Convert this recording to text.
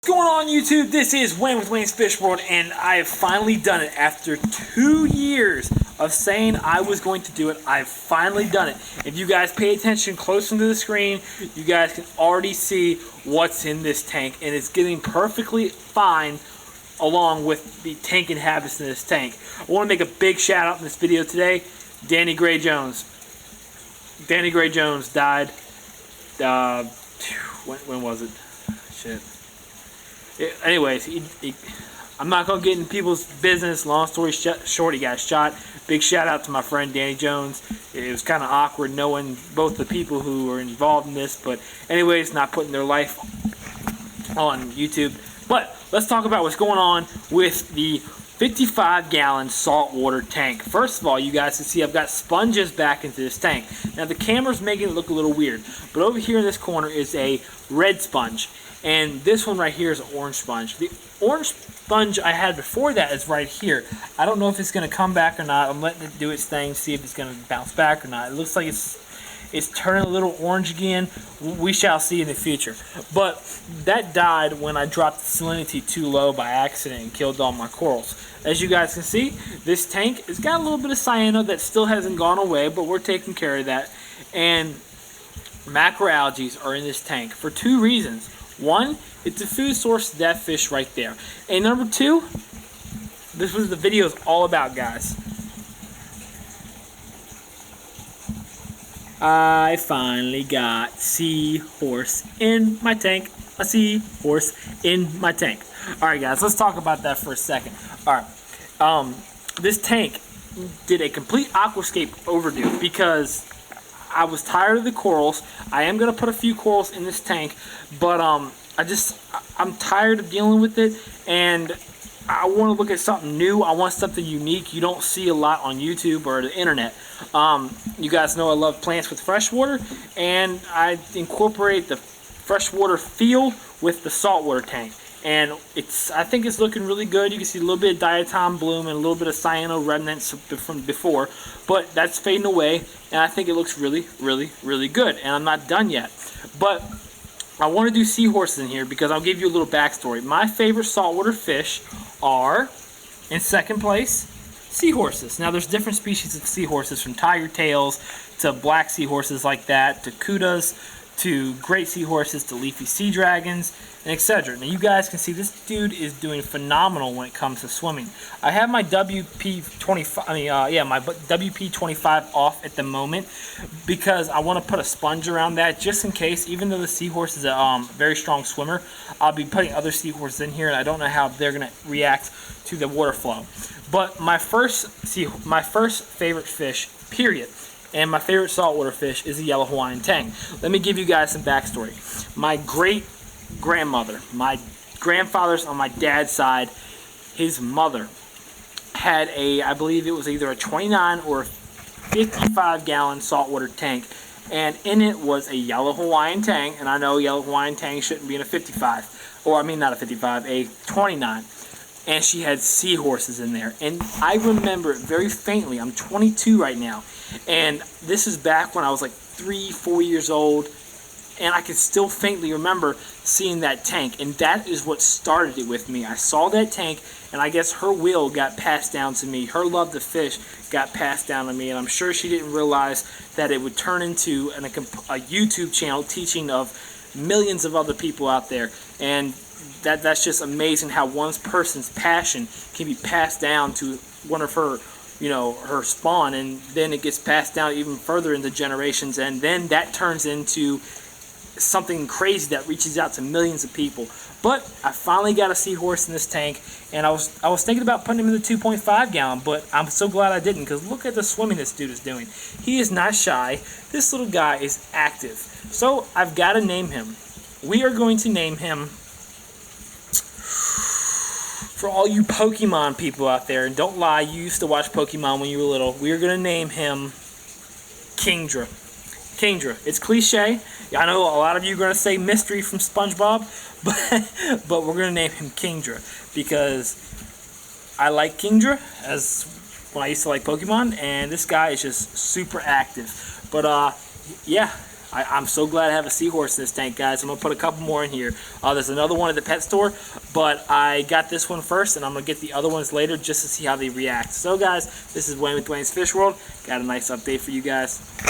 What's going on YouTube? This is Wayne with Wayne's Fish World, and I have finally done it. After 2 years of saying I was going to do it, I've finally done it. If you guys pay attention closer to the screen, you guys can already see what's in this tank, and it's getting perfectly fine along with the tank inhabitants in this tank. I want to make a big shout out in this video today. Danny Gray Jones. Danny Gray Jones died. When was it? Shit. Anyways, I'm not going to get into people's business. Long story short, he got shot. Big shout out to my friend Danny Jones. It was kind of awkward knowing both the people who were involved in this. But anyways, not putting their life on YouTube. But let's talk about what's going on with the 55-gallon saltwater tank. First of all, you guys can see I've got sponges back into this tank. Now the camera's making it look a little weird, but over here in this corner is a red sponge, and this one right here is an orange sponge. The orange sponge I had before that is right here. I don't know if it's going to come back or not. I'm letting it do its thing, see if it's going to bounce back or not. It looks like it's turning a little orange again. We shall see in the future. But that died when I dropped the salinity too low by accident and killed all my corals. As you guys can see, this tank has got a little bit of cyano that still hasn't gone away, but we're taking care of that. And macroalgae are in this tank for two reasons. One, it's a food source to that fish right there. And number two, this was the video is all about, guys. I finally got seahorse in my tank. A seahorse in my tank. Alright guys, let's talk about that for a second. Alright, this tank did a complete aquascape overdue because I was tired of the corals. I am going to put a few corals in this tank, but I'm tired of dealing with it, and I want to look at something new. I want something unique you don't see a lot on YouTube or the internet. You guys know I love plants with fresh water, and I incorporate the freshwater feel with the saltwater tank. And I think it's looking really good. You can see a little bit of diatom bloom and a little bit of cyano remnants from before, but that's fading away, and I think it looks really, really, really good. And I'm not done yet. But I want to do seahorses in here because I'll give you a little backstory. My favorite saltwater fish are, in second place, seahorses. Now there's different species of seahorses, from tiger tails to black seahorses like that, to kudas, to great seahorses, to leafy sea dragons, and etc. Now you guys can see this dude is doing phenomenal when it comes to swimming. I have my WP25, my WP25 off at the moment because I want to put a sponge around that just in case. Even though the seahorse is a very strong swimmer, I'll be putting other seahorses in here, and I don't know how they're going to react to the water flow. But my first favorite fish, period, and my favorite saltwater fish is the yellow Hawaiian tang. Let me give you guys some backstory. My great-grandmother, my grandfather's on my dad's side, his mother had I believe it was either a 29 or 55-gallon saltwater tank, and in it was a yellow Hawaiian tang, and I know yellow Hawaiian tang shouldn't be in a 55, or I mean not a 55, a 29. And she had seahorses in there. And I remember it very faintly. I'm 22 right now. And this is back when I was like 3-4 years old. And I can still faintly remember seeing that tank. And that is what started it with me. I saw that tank, and I guess her will got passed down to me. Her love to fish got passed down to me. And I'm sure she didn't realize that it would turn into a YouTube channel teaching of millions of other people out there. And that's just amazing how one person's passion can be passed down to one of her, her spawn, and then it gets passed down even further in the generations, and then that turns into something crazy that reaches out to millions of people. But I finally got a seahorse in this tank, and I was thinking about putting him in the 2.5 gallon, but I'm so glad I didn't, because look at the swimming this dude is doing. He is not shy. This little guy is active. So I've got to name him. We are going to name him, for all you Pokemon people out there, and don't lie, you used to watch Pokemon when you were little, we are going to name him Kingdra. Kingdra. It's cliche. I know a lot of you are going to say Mystery from SpongeBob, but we're going to name him Kingdra because I like Kingdra as when I used to like Pokemon, and this guy is just super active. But yeah, I'm so glad I have a seahorse in this tank, guys. I'm going to put a couple more in here. There's another one at the pet store, but I got this one first, and I'm going to get the other ones later just to see how they react. So, guys, this is Wayne with Wayne's Fish World. Got a nice update for you guys.